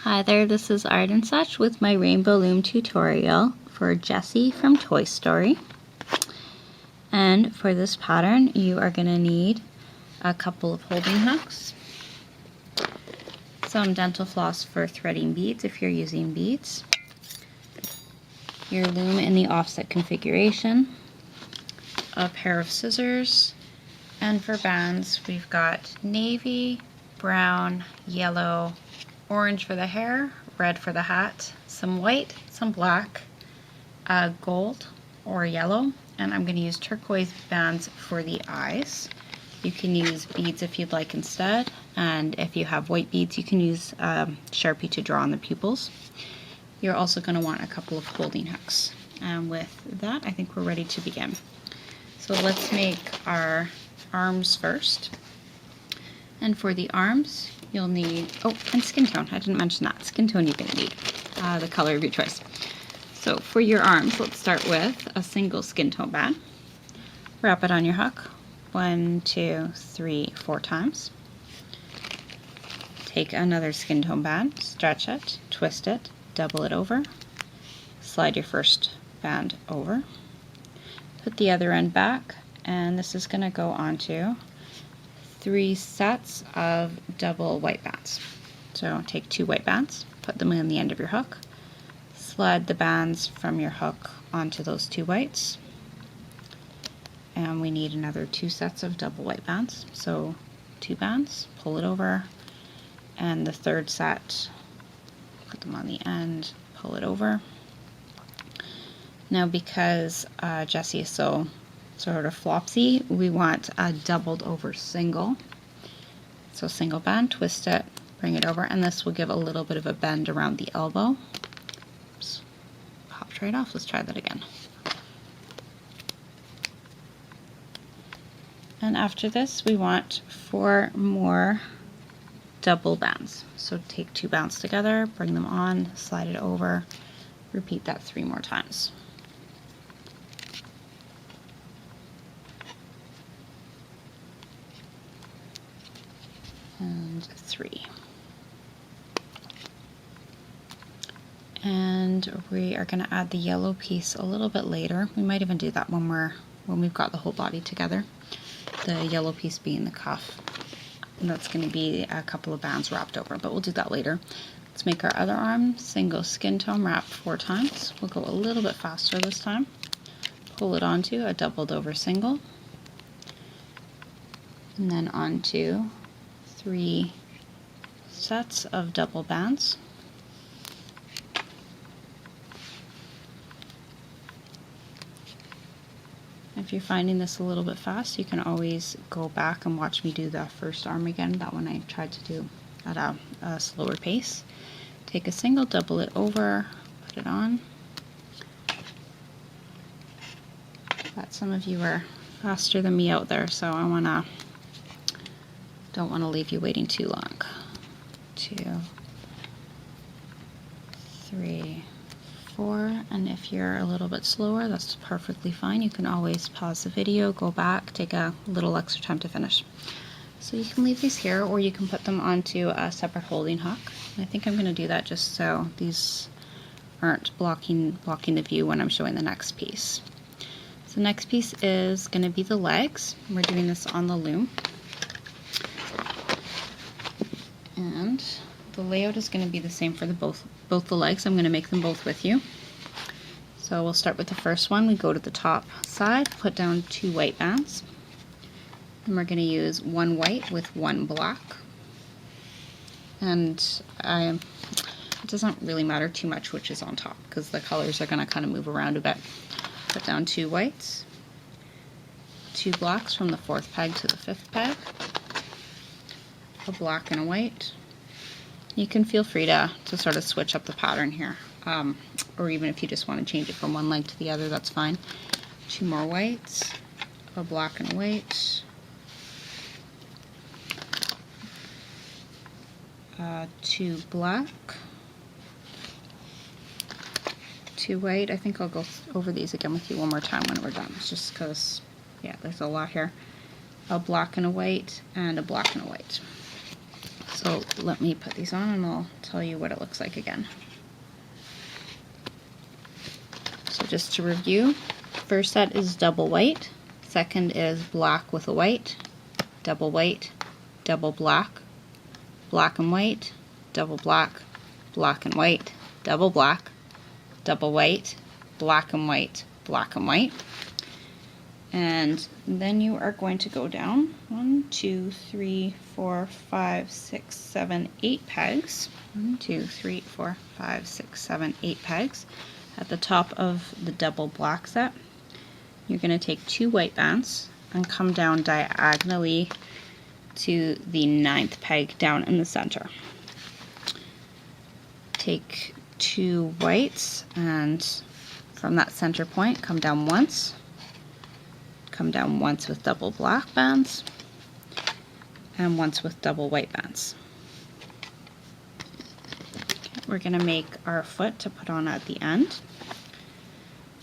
Hi there, this is Art and Such with my rainbow loom tutorial for Jessie from Toy Story. And for this pattern you are going to need a couple of holding hooks, some dental floss for threading beads if you're using beads, your loom in the offset configuration, a pair of scissors, and for bands we've got navy, brown, yellow, orange for the hair, red for the hat, some white, some black, gold or yellow, and I'm going to use turquoise bands for the eyes. You can use beads if you'd like instead, and if you have white beads you can use Sharpie to draw on the pupils. You're also going to want a couple of holding hooks. And with that I think we're ready to begin. So let's make our arms first. And for the arms you'll need, and skin tone, I didn't mention that. Skin tone you're going to need, the color of your choice. So for your arms, let's start with a single skin tone band. Wrap it on your hook 1, 2, 3, 4 times. Take another skin tone band, stretch it, twist it, double it over, slide your first band over, put the other end back, and this is going to go onto 3 sets of double white bands. So take 2 white bands, put them in the end of your hook, slide the bands from your hook onto those 2 whites, and we need another 2 sets of double white bands. So 2 bands, pull it over, and the third set, put them on the end, pull it over. Now because Jessie is so sort of flopsy, we want a doubled over single. So single band, twist it, bring it over, and this will give a little bit of a bend around the elbow. Oops, popped right off. Let's try that again. And after this we want 4 more double bands. So take 2 bands together, bring them on, slide it over, repeat that 3 more times. And 3. And we are going to add the yellow piece a little bit later. We might even do that when we've got the whole body together. The yellow piece being the cuff. And that's going to be a couple of bands wrapped over, but we'll do that later. Let's make our other arm. Single skin tone wrap 4 times. We'll go a little bit faster this time. Pull it onto a doubled over single. And then onto 3 sets of double bands. If you're finding this a little bit fast, you can always go back and watch me do the first arm again. That one I tried to do at a slower pace. Take a single, double it over, put it on. But some of you are faster than me out there, so I don't want to leave you waiting too long. 2, 3, 4, and if you're a little bit slower, that's perfectly fine. You can always pause the video, go back, take a little extra time to finish. So you can leave these here, or you can put them onto a separate holding hook. And I think I'm going to do that just so these aren't blocking the view when I'm showing the next piece. So the next piece is going to be the legs. We're doing this on the loom. And the layout is going to be the same for both the legs. I'm going to make them both with you. So we'll start with the first one. We go to the top side, put down 2 white bands, and we're going to use 1 white with 1 black. And it doesn't really matter too much which is on top because the colors are going to kind of move around a bit. Put down 2 whites, 2 blacks from the 4th peg to the 5th peg, a black and a white. You can feel free to sort of switch up the pattern here, or even if you just want to change it from one leg to the other, that's fine. 2 more whites, a black and a white, 2 black, 2 white. I think I'll go over these again with you one more time when we're done. It's just because, yeah, there's a lot here. A black and a white, and a black and a white. So let me put these on and I'll tell you what it looks like again. So just to review, first set is double white, second is black with a white, double black, black and white, double black, black and white, double black, double white, black and white, black and white. And then you are going to go down 1, 2, 3, 4, 5, 6, 7, 8 pegs. 1, 2, 3, 4, 5, 6, 7, 8 pegs. At the top of the double black set, you're going to take 2 white bands and come down diagonally to the 9th peg down in the center. Take 2 whites and from that center point come down once with double black bands and once with double white bands. Okay, we're going to make our foot to put on at the end,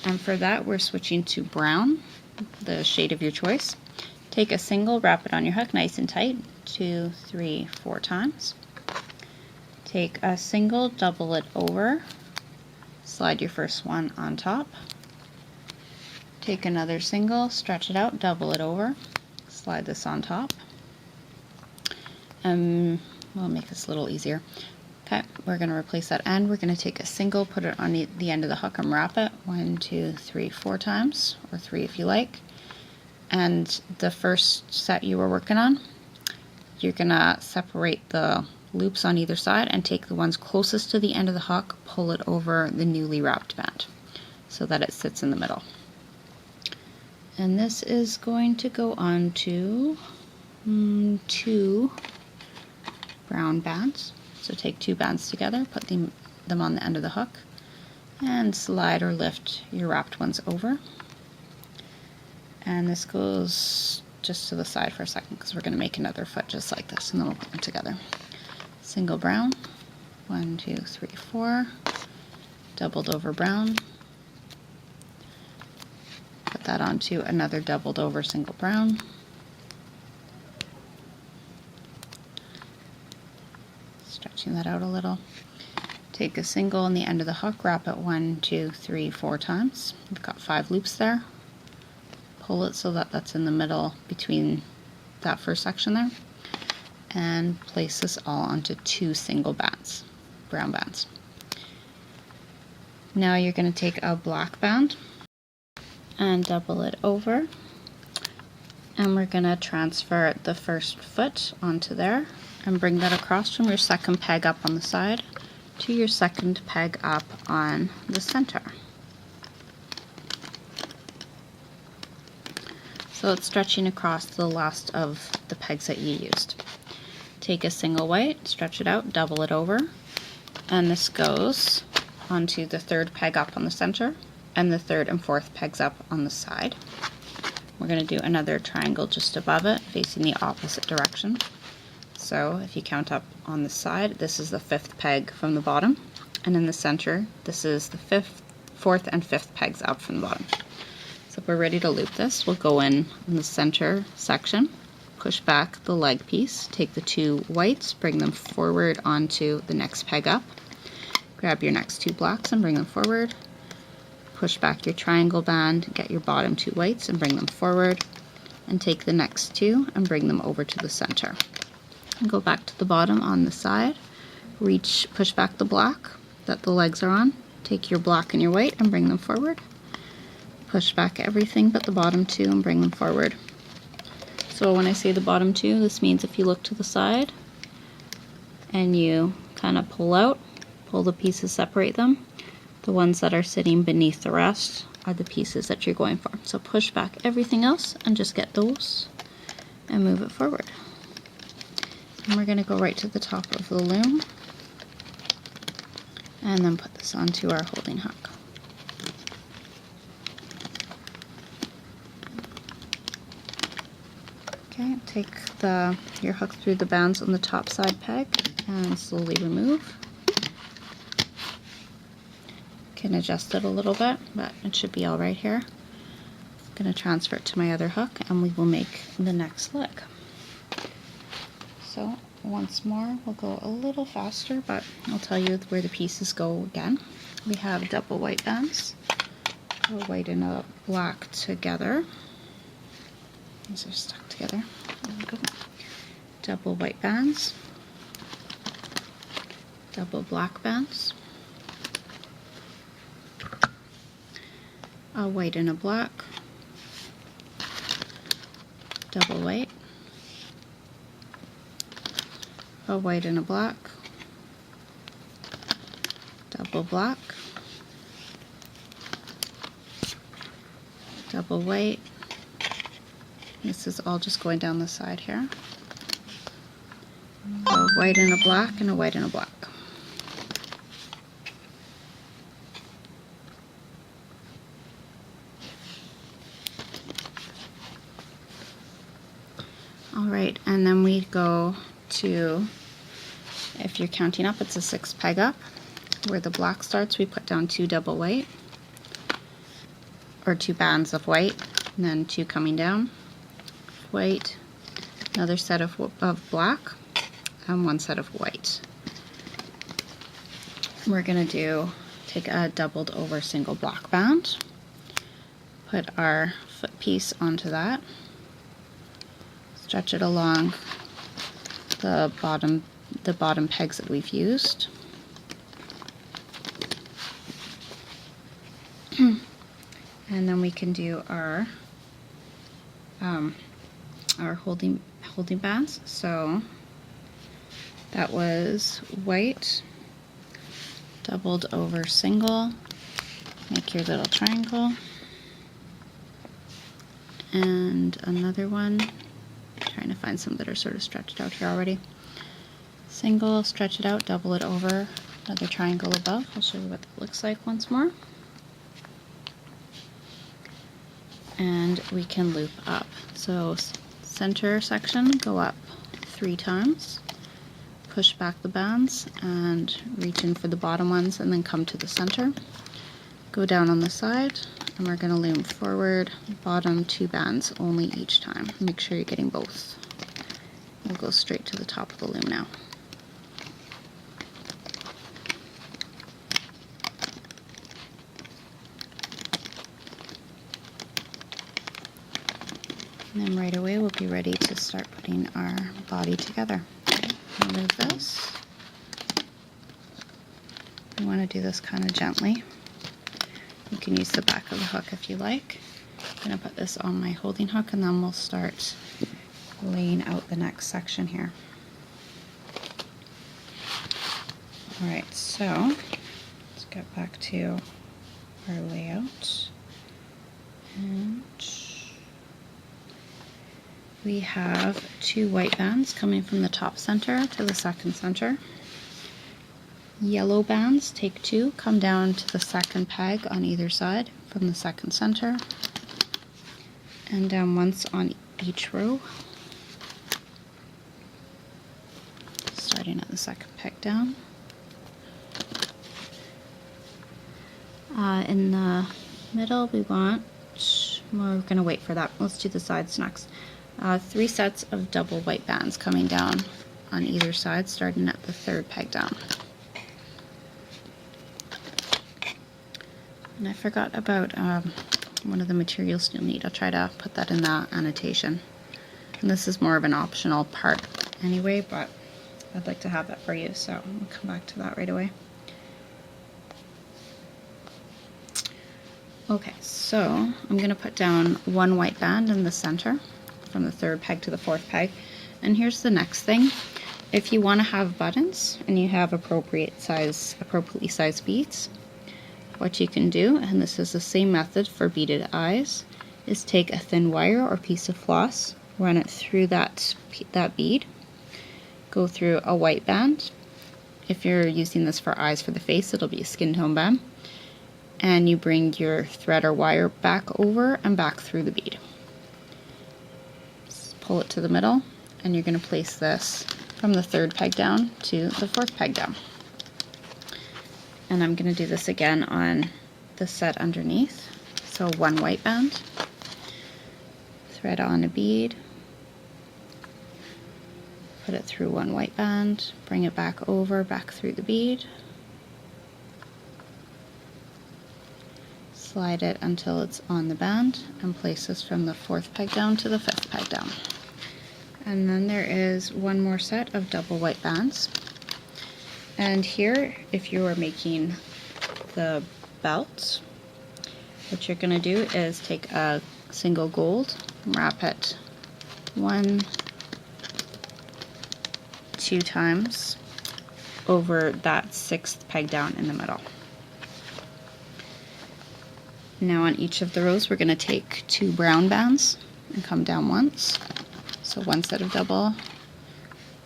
and for that we're switching to brown, the shade of your choice. Take a single, wrap it on your hook nice and tight 2, 3, 4 times. Take a single, double it over, slide your first one on top. Take another single, stretch it out, double it over, slide this on top. We'll make this a little easier. Okay, we're going to replace that end. We're going to take a single, put it on the end of the hook and wrap it 1, 2, 3, 4 times, or 3 if you like. And the first set you were working on, you're going to separate the loops on either side and take the ones closest to the end of the hook, pull it over the newly wrapped band so that it sits in the middle. And this is going to go on to 2 brown bands. So take 2 bands together, put them on the end of the hook, and slide or lift your wrapped ones over. And this goes just to the side for a second because we're going to make another foot just like this, and then we'll put them together. Single brown, 1, 2, 3, 4, doubled over brown, put that onto another doubled over single brown, stretching that out a little. Take a single on the end of the hook, wrap it 1, 2, 3, 4 times. We've got 5 loops there. Pull it so that that's in the middle between that first section there, and place this all onto 2 single bands, brown bands. Now you're going to take a black band and double it over, and we're going to transfer the first foot onto there and bring that across from your second peg up on the side to your second peg up on the center. So it's stretching across the last of the pegs that you used. Take a single white, stretch it out, double it over, and this goes onto the 3rd peg up on the center and the 3rd and 4th pegs up on the side. We're going to do another triangle just above it, facing the opposite direction. So if you count up on the side, this is the 5th peg from the bottom, and in the center, this is the 5th, 4th, and 5th pegs up from the bottom. So if we're ready to loop this, we'll go in the center section, push back the leg piece, take the 2 whites, bring them forward onto the next peg up, grab your next 2 blacks and bring them forward, push back your triangle band, get your bottom 2 whites and bring them forward, and take the next 2 and bring them over to the center. And go back to the bottom on the side, push back the black that the legs are on, take your black and your white and bring them forward, push back everything but the bottom 2 and bring them forward. So when I say the bottom 2, this means if you look to the side and you kind of pull the pieces, separate them, the ones that are sitting beneath the rest are the pieces that you're going for. So push back everything else and just get those and move it forward. And we're going to go right to the top of the loom and then put this onto our holding hook. Okay, take your hook through the bands on the top side peg and slowly remove. Can adjust it a little bit, but it should be all right here. I'm going to transfer it to my other hook and we will make the next leg. So once more. We'll go a little faster, but I'll tell you where the pieces go again. We have double white bands, a white and a black together. These are stuck together. There we go. Double white bands, double black bands, a white and a black, double white, a white and a black, double black, double white. This is all just going down the side here. A white and a black and a white and a black. Alright, and then we go to, if you're counting up, it's a 6 peg up. Where the black starts, we put down 2 double white, or 2 bands of white, and then 2 coming down. White, another set of black, and 1 set of white. We're going to take a doubled over single black band, put our foot piece onto that, stretch it along the bottom pegs that we've used. And then we can do our holding bands. So that was white, doubled over single, make your little triangle, and another one, trying to find some that are sort of stretched out here already. Single, stretch it out, double it over, another triangle above. I'll show you what that looks like once more. And we can loop up. So center section, go up 3 times, push back the bands and reach in for the bottom ones, and then come to the center. Go down on the side, and we're going to loom forward, bottom 2 bands only each time. Make sure you're getting both. We'll go straight to the top of the loom now. And then right away we'll be ready to start putting our body together. Remove this. You want to do this kind of gently. You can use the back of the hook if you like. I'm going to put this on my holding hook, and then we'll start laying out the next section here. Alright, so let's get back to our layout. And we have 2 white bands coming from the top center to the second center. Yellow bands, take 2, come down to the second peg on either side from the second center, and down once on each row, starting at the second peg down. In the middle we want, we're going to wait for that, let's do the sides next. 3 sets of double white bands coming down on either side, starting at the 3rd peg down. And I forgot about one of the materials you'll need. I'll try to put that in the annotation. And this is more of an optional part anyway, but I'd like to have that for you, so we'll come back to that right away. Okay, so I'm going to put down 1 white band in the center from the 3rd peg to the 4th peg. And here's the next thing. If you want to have buttons and you have appropriately sized beads, what you can do, and this is the same method for beaded eyes, is take a thin wire or piece of floss, run it through that bead, go through a white band. If you're using this for eyes for the face, it'll be a skin tone band. And you bring your thread or wire back over and back through the bead. Just pull it to the middle, and you're going to place this from the 3rd peg down to the 4th peg down. And I'm going to do this again on the set underneath. So 1 white band, thread on a bead, Put it through one white band, bring it back over, back through the bead. Slide it until it's on the band and place this from the 4th peg down to the 5th peg down. And then there is one more set of double white bands. And here, if you are making the belt, what you're going to do is take a single gold, wrap it 1, 2 times over that 6th peg down in the middle. Now on each of the rows we're going to take 2 brown bands and come down once. So one set of double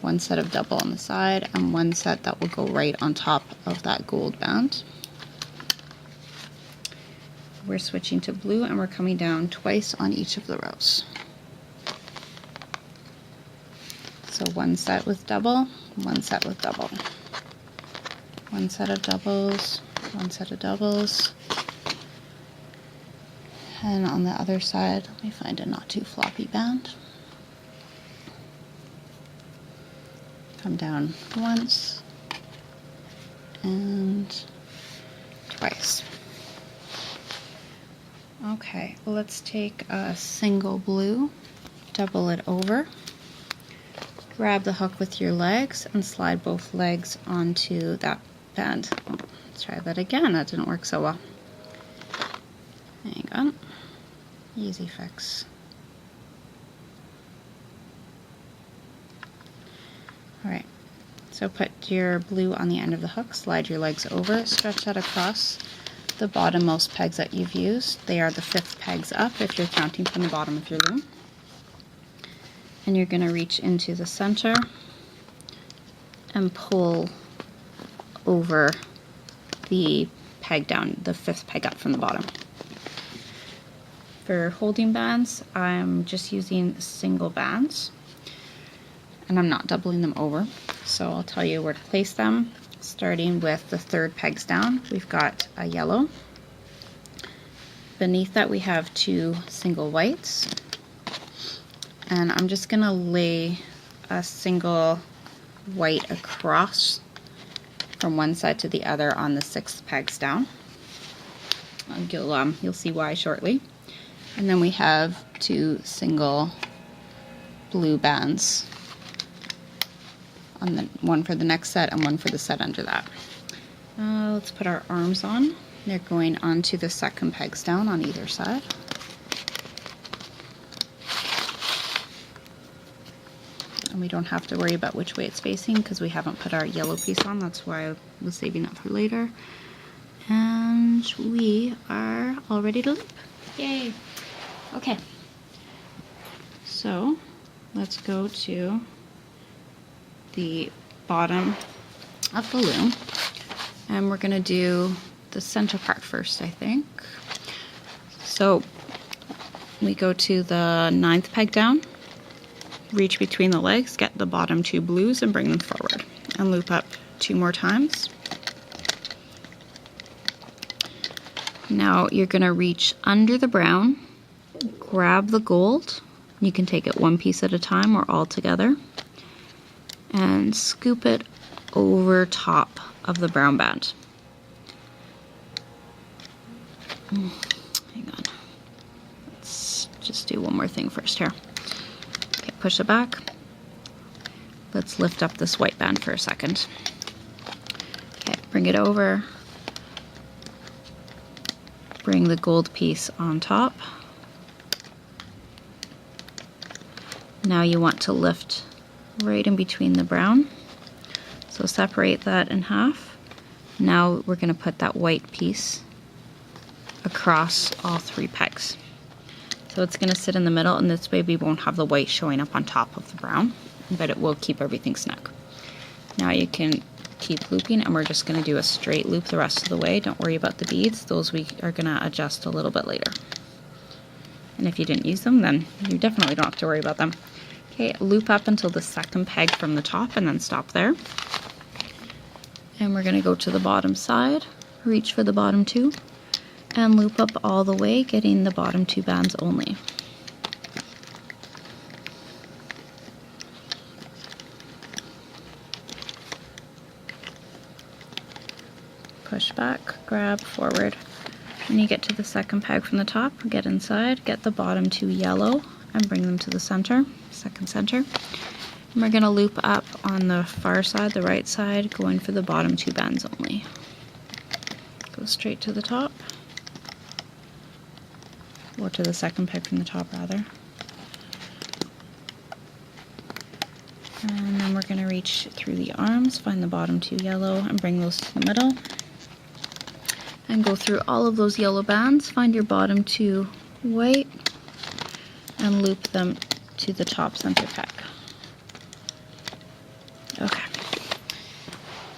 on the side, and one set that will go right on top of that gold band. We're switching to blue and we're coming down twice on each of the rows. So one set with double, one set with double. One set of doubles, one set of doubles. And on the other side, let me find a not too floppy band. Come down once and twice. Okay, let's take a single blue, double it over, grab the hook with your legs and slide both legs onto that band. Let's try that again, that didn't work so well. Hang on. Easy fix. Alright, so put your blue on the end of the hook, slide your legs over, stretch that across the bottommost pegs that you've used. They are the 5th pegs up if you're counting from the bottom of your loom. And you're going to reach into the center and pull over the peg down, the 5th peg up from the bottom. For holding bands, I'm just using single bands and I'm not doubling them over. So I'll tell you where to place them. Starting with the 3rd pegs down, we've got a yellow. Beneath that we have 2 single whites. And I'm just going to lay a single white across from one side to the other on the 6th pegs down. You'll see why shortly. And then we have 2 single blue bands, on one for the next set and one for the set under that. Let's put our arms on. They're going onto the 2nd pegs down on either side. And we don't have to worry about which way it's facing because we haven't put our yellow piece on. That's why I was saving that for later. And we are all ready to loop. Yay! Okay, so let's go to the bottom of the loom and we're going to do the center part first, I think. So we go to the 9th peg down, reach between the legs, get the bottom 2 blues and bring them forward and loop up 2 more times. Now you're going to reach under the brown, grab the gold, you can take it one piece at a time or all together, and scoop it over top of the brown band. Hang on, let's just do one more thing first here. Okay, push it back. Let's lift up this white band for a second. Okay, bring it over. Bring the gold piece on top. Now you want to lift right in between the brown. So separate that in half. Now we're going to put that white piece across all 3 pegs. So it's going to sit in the middle, and this way we won't have the white showing up on top of the brown, but it will keep everything snug. Now you can keep looping, and we're just going to do a straight loop the rest of the way. Don't worry about the beads. Those we are going to adjust a little bit later. And if you didn't use them, then you definitely don't have to worry about them. Okay, loop up until the 2nd peg from the top and then stop there. And we're going to go to the bottom side, reach for the bottom 2, and loop up all the way, getting the bottom 2 bands only. push back, grab, forward. When you get to the second peg from the top, get inside, get the bottom two yellow and bring them to the center, second center. And we're gonna loop up on the far side, the right side, going for the bottom two bands only. Go straight to the top, or to the second peg from the top rather. And then we're going to reach through the arms, find the bottom two yellow and bring those to the middle. And go through all of those yellow bands, find your bottom two white and loop them to the top center peg. Okay.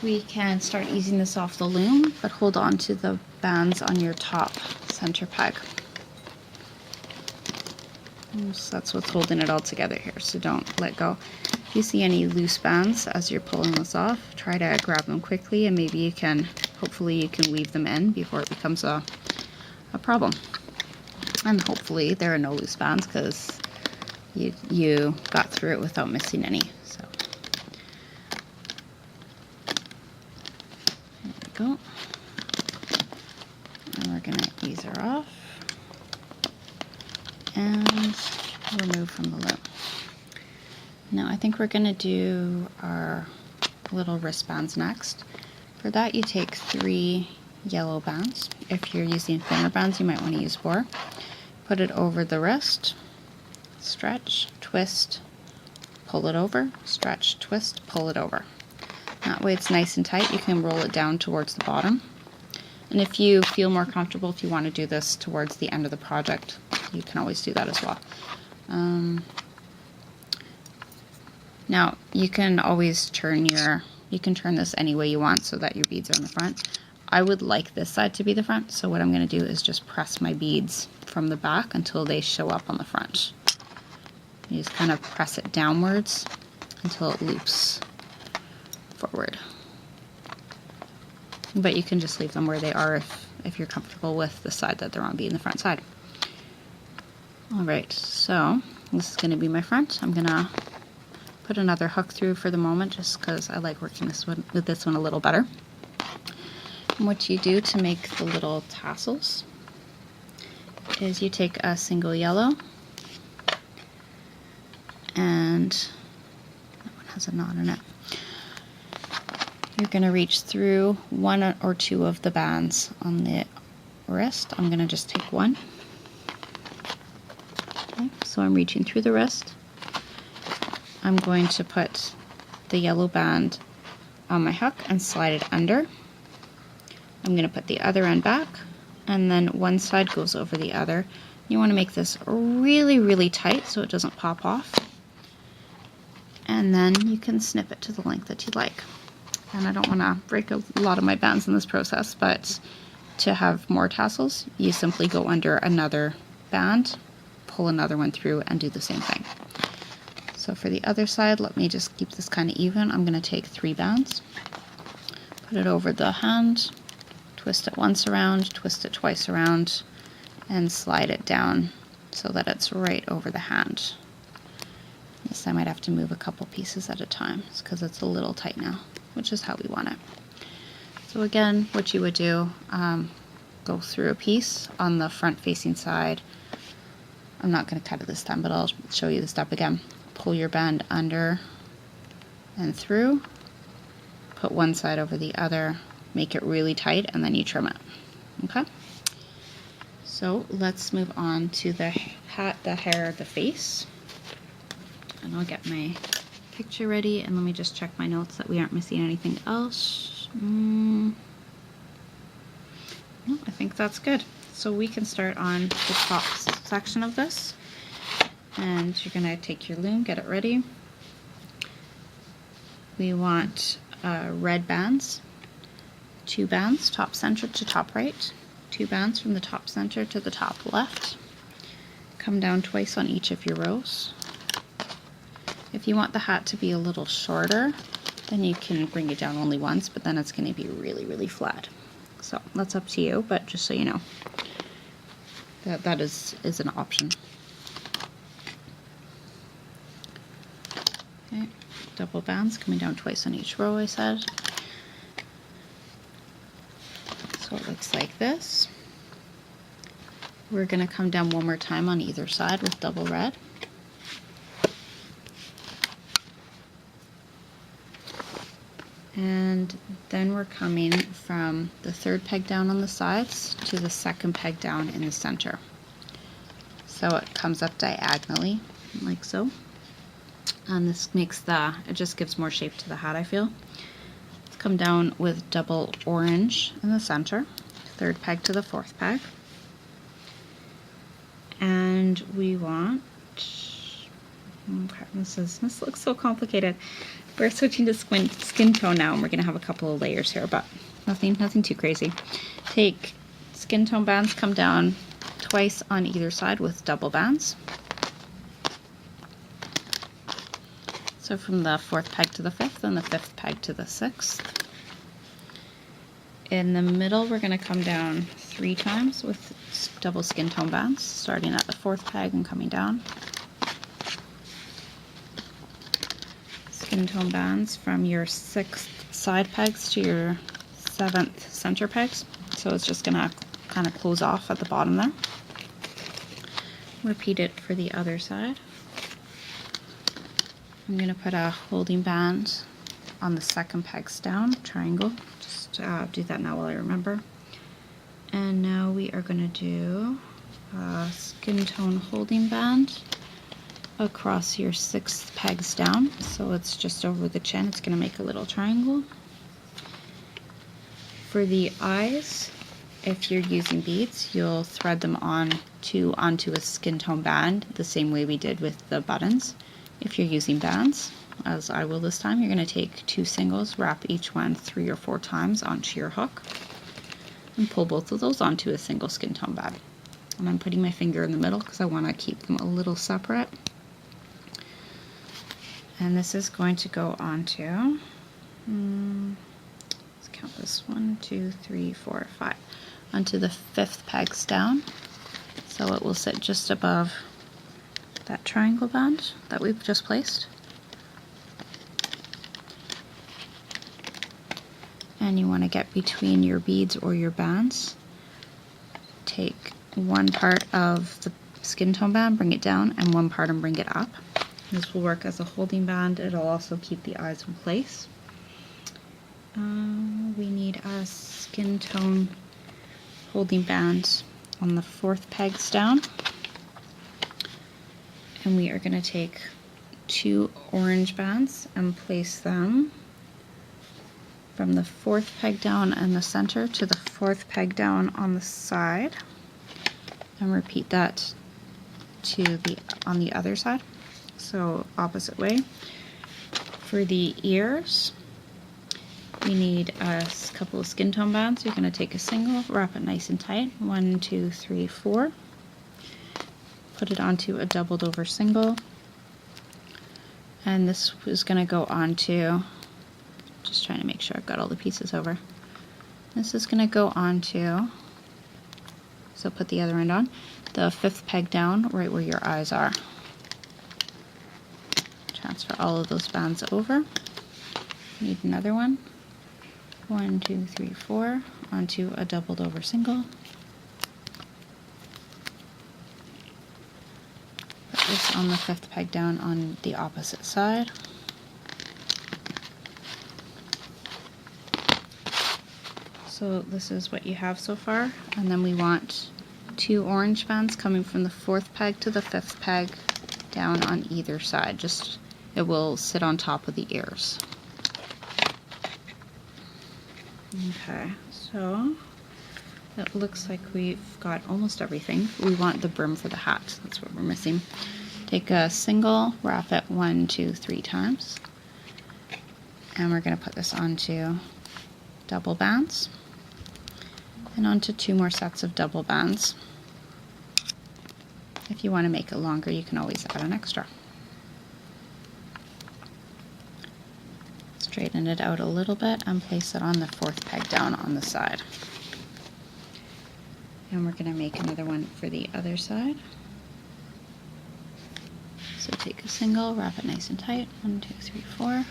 We can start easing this off the loom, but hold on to the bands on your top center peg. So that's what's holding it all together here, so don't let go. If you see any loose bands as you're pulling this off, try to grab them quickly and maybe you can, hopefully you can weave them in before it becomes a problem. And hopefully there are no loose bands because you got through it without missing any. So there we go. And we're going to ease her off and remove from the loom. Now I think we're going to do our little wristbands next. For that you take 3 yellow bands. If you're using thinner bands you might want to use 4. Put it over the wrist, stretch, twist, pull it over, stretch, twist, pull it over. That way it's nice and tight. You can roll it down towards the bottom. And if you feel more comfortable, if you want to do this towards the end of the project, you can always do that as well. Now you can always turn this any way you want so that your beads are in the front. I would like this side to be the front, so what I'm going to do is just press my beads from the back until they show up on the front. You just kind of press it downwards until it loops forward. But you can just leave them where they are if you're comfortable with the side that they're on being the front side. Alright, so this is going to be my front. I'm going to put another hook through for the moment just because I like working with this one a little better. And what you do to make the little tassels is you take a single yellow, and that one has a knot in it. You're going to reach through 1 or 2 of the bands on the wrist. I'm going to just take 1. Okay, so I'm reaching through the wrist. I'm going to put the yellow band on my hook and slide it under. I'm going to put the other end back, and then one side goes over the other. You want to make this really, really tight so it doesn't pop off. And then you can snip it to the length that you like. And I don't want to break a lot of my bands in this process, but to have more tassels, you simply go under another band, pull another one through, and do the same thing. So for the other side, let me just keep this kind of even. I'm going to take 3 bands, put it over the hand, twist it once around, twist it twice around, and slide it down so that it's right over the hand. This I might have to move a couple pieces at a time because it's a little tight now, which is how we want it. So again, what you would do, go through a piece on the front facing side. I'm not going to cut it this time, but I'll show you the step again. Pull your band under and through, put one side over the other, make it really tight, and then you trim it. Okay? So let's move on to the hat, the hair, the face. And I'll get my picture ready, and let me just check my notes that we aren't missing anything else. No, I think that's good. So we can start on the top section of this. And you're going to take your loom, get it ready. We want red bands, 2 bands, top center to top right, 2 bands from the top center to the top left. Come down twice on each of your rows. If you want the hat to be a little shorter, then you can bring it down only once, but then it's going to be really, really flat. So that's up to you, but just so you know, that is an option. Okay, double bands coming down twice on each row, I said. So it looks like this. We're going to come down one more time on either side with double red. And then we're coming from the third peg down on the sides to the second peg down in the center. So it comes up diagonally, like so. And this makes it just gives more shape to the hat, I feel. Let's come down with double orange in the center, third peg to the fourth peg. And we want, okay, this looks so complicated. We're switching to skin tone now, and we're gonna have a couple of layers here, but nothing too crazy. Take skin tone bands, come down twice on either side with double bands. So from the fourth peg to the fifth and the fifth peg to the sixth. In the middle, we're going to come down 3 times with double skin tone bands, starting at the fourth peg and coming down. Skin tone bands from your 6th side pegs to your 7th center pegs. So it's just going to kind of close off at the bottom there. Repeat it for the other side. I'm going to put a holding band on the second pegs down, triangle. Just do that now while I remember. And now we are going to do a skin tone holding band across your 6th pegs down. So it's just over the chin. It's going to make a little triangle. For the eyes, if you're using beads, you'll thread them onto a skin tone band the same way we did with the buttons. If you're using bands, as I will this time, you're going to take 2 singles, wrap each one 3 or 4 times onto your hook, and pull both of those onto a single skin tone band. And I'm putting my finger in the middle because I want to keep them a little separate. And this is going to go onto, let's count this, 1, 2, 3, 4, 5, onto the 5th pegs down. So it will sit just above that triangle band that we've just placed. And you want to get between your beads or your bands. Take one part of the skin tone band, bring it down, and one part and bring it up. This will work as a holding band. It'll also keep the eyes in place. We need a skin tone holding band on the 4th pegs down. And we are going to take 2 orange bands and place them from the 4th peg down in the center to the 4th peg down on the side. And repeat that on the other side. So opposite way. For the ears, we need a couple of skin tone bands. You're going to take a single, wrap it nice and tight. 1, 2, 3, 4. Put it onto a doubled over single, and this is going to go onto, just trying to make sure I've got all the pieces over. This is going to go onto, so put the other end on, the 5th peg down right where your eyes are. Transfer all of those bands over. Need another one. 1, 2, 3, 4 onto a doubled over single. This on the 5th peg down on the opposite side. So this is what you have so far, and then we want 2 orange bands coming from the 4th peg to the 5th peg down on either side. Just it will sit on top of the ears. Okay, so it looks like we've got almost everything. We want the brim for the hat. That's what we're missing. Take a single, wrap it 1, 2, 3 times. And we're going to put this onto double bands. And onto 2 more sets of double bands. If you want to make it longer, you can always add an extra. Straighten it out a little bit and place it on the 4th peg down on the side. And we're going to make another one for the other side. So take a single, wrap it nice and tight, 1, 2, 3, 4.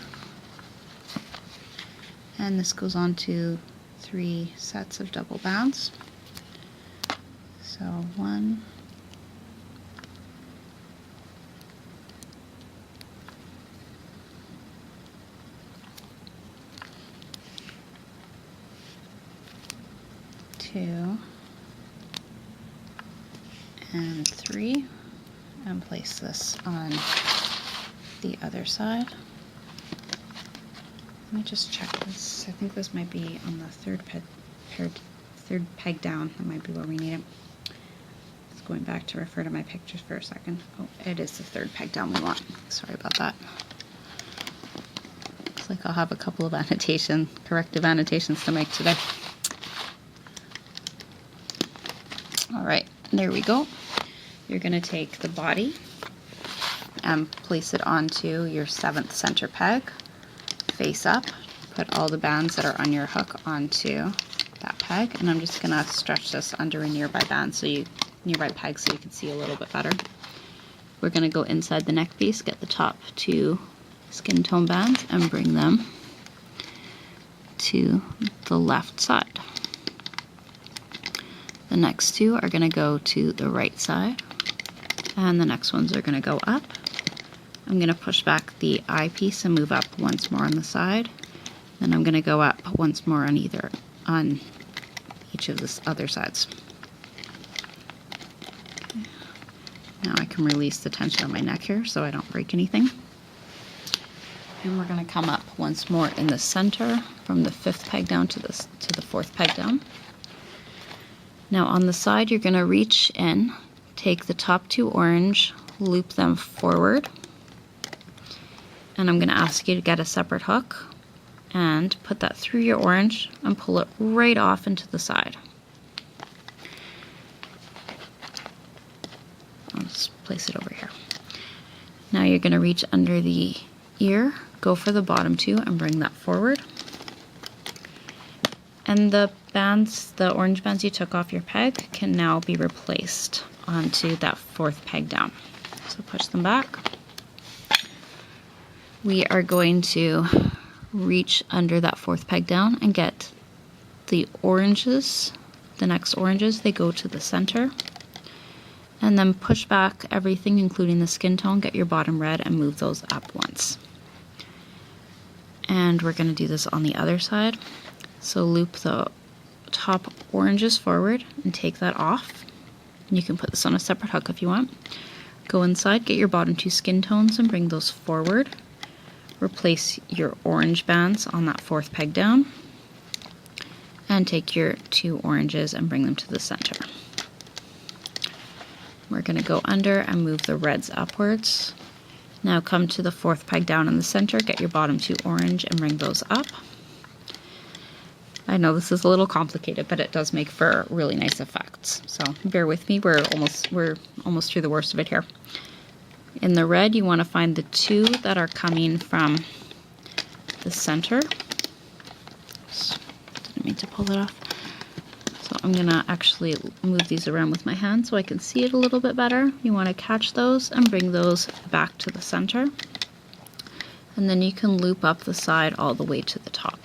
And this goes on to 3 sets of double bands. So 1, 2, and 3, and place this on the other side. Let me just check this. I think this might be on the third peg down. That might be where we need it. Just going back to refer to my pictures for a second. Oh, it is the third peg down we want. Sorry about that. Looks like I'll have a couple of corrective annotations to make today. Alright, there we go. You're going to take the body and place it onto your 7th center peg, face up, put all the bands that are on your hook onto that peg, and I'm just going to stretch this under a nearby peg so you can see a little bit better. We're going to go inside the neck piece, get the top 2 skin tone bands and bring them to the left side. The next 2 are going to go to the right side, and the next ones are going to go up. I'm going to push back the eye piece and move up once more on the side. Then I'm going to go up once more on each of the other sides. Okay. Now I can release the tension on my neck here so I don't break anything. And we're going to come up once more in the center from the 5th peg down to the 4th peg down. Now on the side you're going to reach in, take the top 2 orange, loop them forward, and I'm going to ask you to get a separate hook and put that through your orange and pull it right off into the side. I'll just place it over here. Now you're going to reach under the ear, go for the bottom 2 and bring that forward. And the orange bands you took off your peg can now be replaced onto that 4th peg down. So push them back. We are going to reach under that 4th peg down and get the oranges, the next oranges, they go to the center. And then push back everything, including the skin tone, get your bottom red and move those up once. And we're going to do this on the other side. So loop the top oranges forward and take that off. And you can put this on a separate hook if you want. Go inside, get your bottom 2 skin tones and bring those forward. Replace your orange bands on that 4th peg down. And take your 2 oranges and bring them to the center. We're going to go under and move the reds upwards. Now come to the 4th peg down in the center, get your bottom 2 orange and bring those up. I know this is a little complicated, but it does make for really nice effects. So bear with me, we're almost through the worst of it here. In the red, you want to find the 2 that are coming from the center. Oops, didn't mean to pull it off. So I'm going to actually move these around with my hand so I can see it a little bit better. You want to catch those and bring those back to the center. And then you can loop up the side all the way to the top.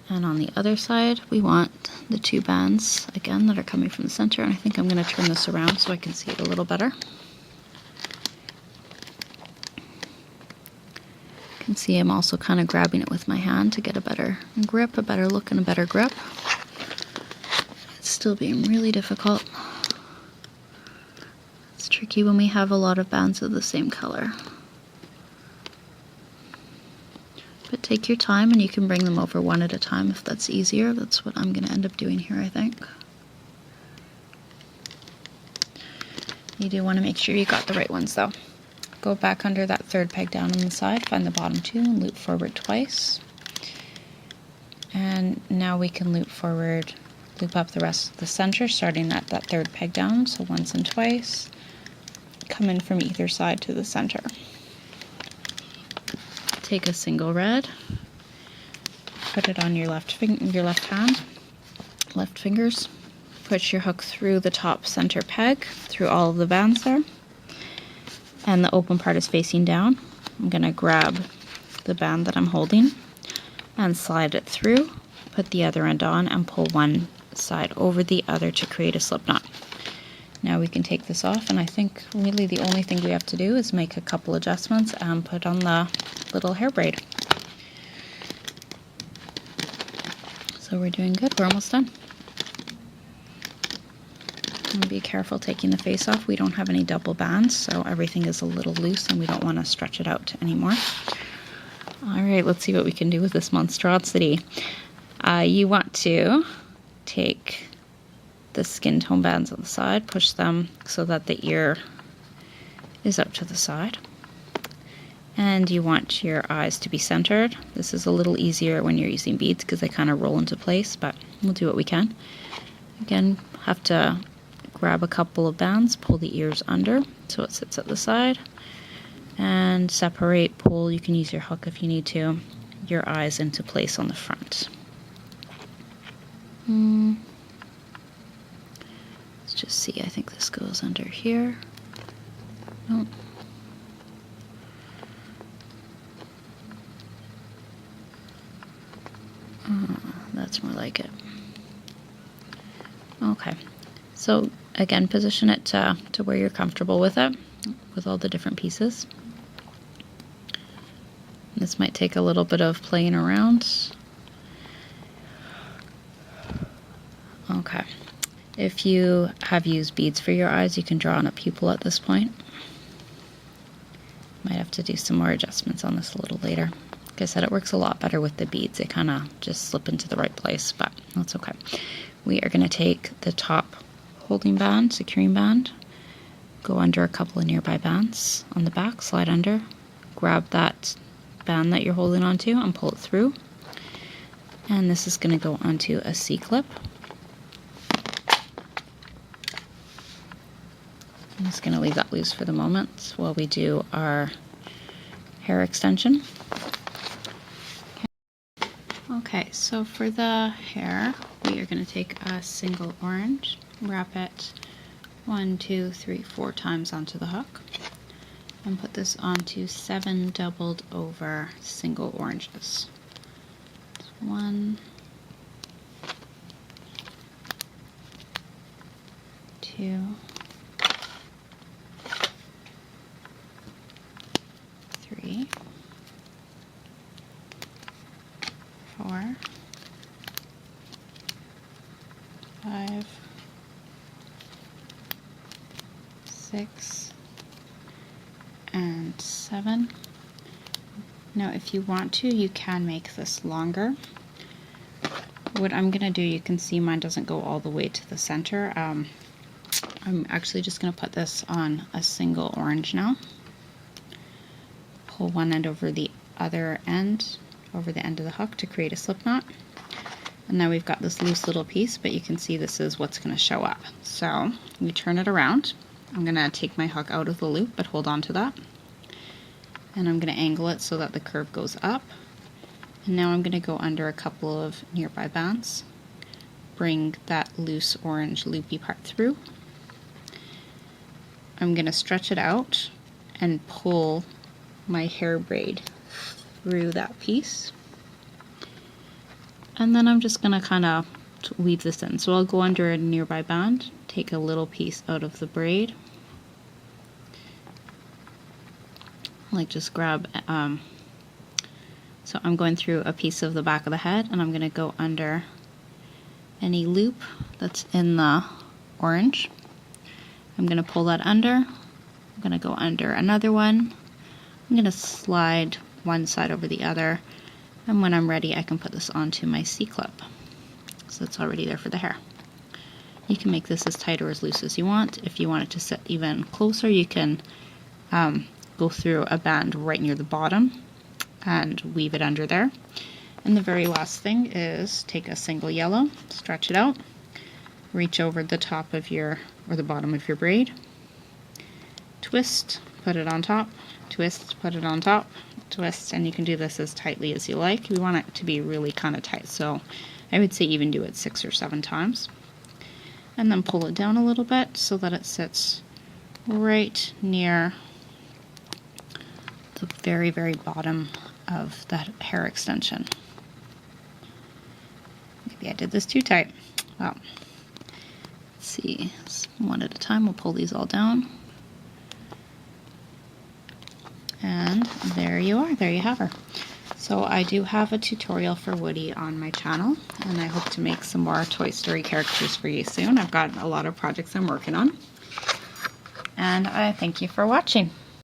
And on the other side, we want the 2 bands, again, that are coming from the center. And I think I'm going to turn this around so I can see it a little better. You can see I'm also kind of grabbing it with my hand to get a better grip, a better look and a better grip. It's still being really difficult. It's tricky when we have a lot of bands of the same color. But take your time and you can bring them over one at a time if that's easier. That's what I'm going to end up doing here, I think. You do want to make sure you got the right ones though. Go back under that 3rd peg down on the side, find the bottom 2 and loop forward twice. And now we can loop forward, loop up the rest of the center, starting at that 3rd peg down, so once and twice. Come in from either side to the center. Take a single red, put it on your left hand, left fingers, put your hook through the top center peg, through all of the bands there, and the open part is facing down. I'm going to grab the band that I'm holding and slide it through, put the other end on, and pull one side over the other to create a slip knot. Now we can take this off, and I think really the only thing we have to do is make a couple adjustments and put on the little hair braid. So we're doing good, we're almost done. And be careful taking the face off. We don't have any double bands, so everything is a little loose and we don't want to stretch it out anymore. Alright, let's see what we can do with this monstrosity. You want to take the skin tone bands on the side, push them so that the ear is up to the side. And you want your eyes to be centered. This is a little easier when you're using beads because they kind of roll into place, but we'll do what we can. Again, have to grab a couple of bands, pull the ears under so it sits at the side, and separate, pull, you can use your hook if you need to, your eyes into place on the front. Let's just see, I think this goes under here. Nope. That's more like it. Okay, so again, position it to where you're comfortable with it, with all the different pieces. This might take a little bit of playing around. Okay, if you have used beads for your eyes, you can draw on a pupil at this point. Might have to do some more adjustments on this a little later. Like I said, it works a lot better with the beads. They kind of just slip into the right place, but that's okay. We are going to take the top holding band, securing band, go under a couple of nearby bands on the back, slide under, grab that band that you're holding onto and pull it through. And this is going to go onto a C-clip. I'm just going to leave that loose for the moment while we do our hair extension. Okay, so for the hair, we are going to take a single orange, wrap it 1, 2, 3, 4 times onto the hook, and put this onto 7 doubled over single oranges. 1, 2, 3, 4, 5, 6, and 7. Now if you want to, you can make this longer. What I'm going to do, you can see mine doesn't go all the way to the center. I'm actually just going to put this on a single orange now. Pull one end over the other end, over the end of the hook to create a slip knot. And now we've got this loose little piece, but you can see this is what's going to show up. So we turn it around. I'm going to take my hook out of the loop, but hold on to that. And I'm going to angle it so that the curve goes up. And now I'm going to go under a couple of nearby bands. Bring that loose orange loopy part through. I'm going to stretch it out and pull my hair braid through that piece. And then I'm just going to kind of weave this in. So I'll go under a nearby band, take a little piece out of the braid, like just grab, so I'm going through a piece of the back of the head, and I'm going to go under any loop that's in the orange. I'm going to pull that under, I'm going to go under another one, I'm going to slide one side over the other, and when I'm ready I can put this onto my C-clip. So it's already there for the hair. You can make this as tight or as loose as you want. If you want it to sit even closer, you can go through a band right near the bottom and weave it under there. And the very last thing is take a single yellow, stretch it out, reach over the top of your, or the bottom of your braid, twist, put it on top, twist, put it on top, twist, and you can do this as tightly as you like. We want it to be really kind of tight, so I would say even do it 6 or 7 times. And then pull it down a little bit so that it sits right near the very, very bottom of that hair extension. Maybe I did this too tight. Well, let's see, one at a time. We'll pull these all down. And there you are, there you have her. So I do have a tutorial for Woody on my channel, and I hope to make some more Toy Story characters for you soon. I've got a lot of projects I'm working on. And I thank you for watching.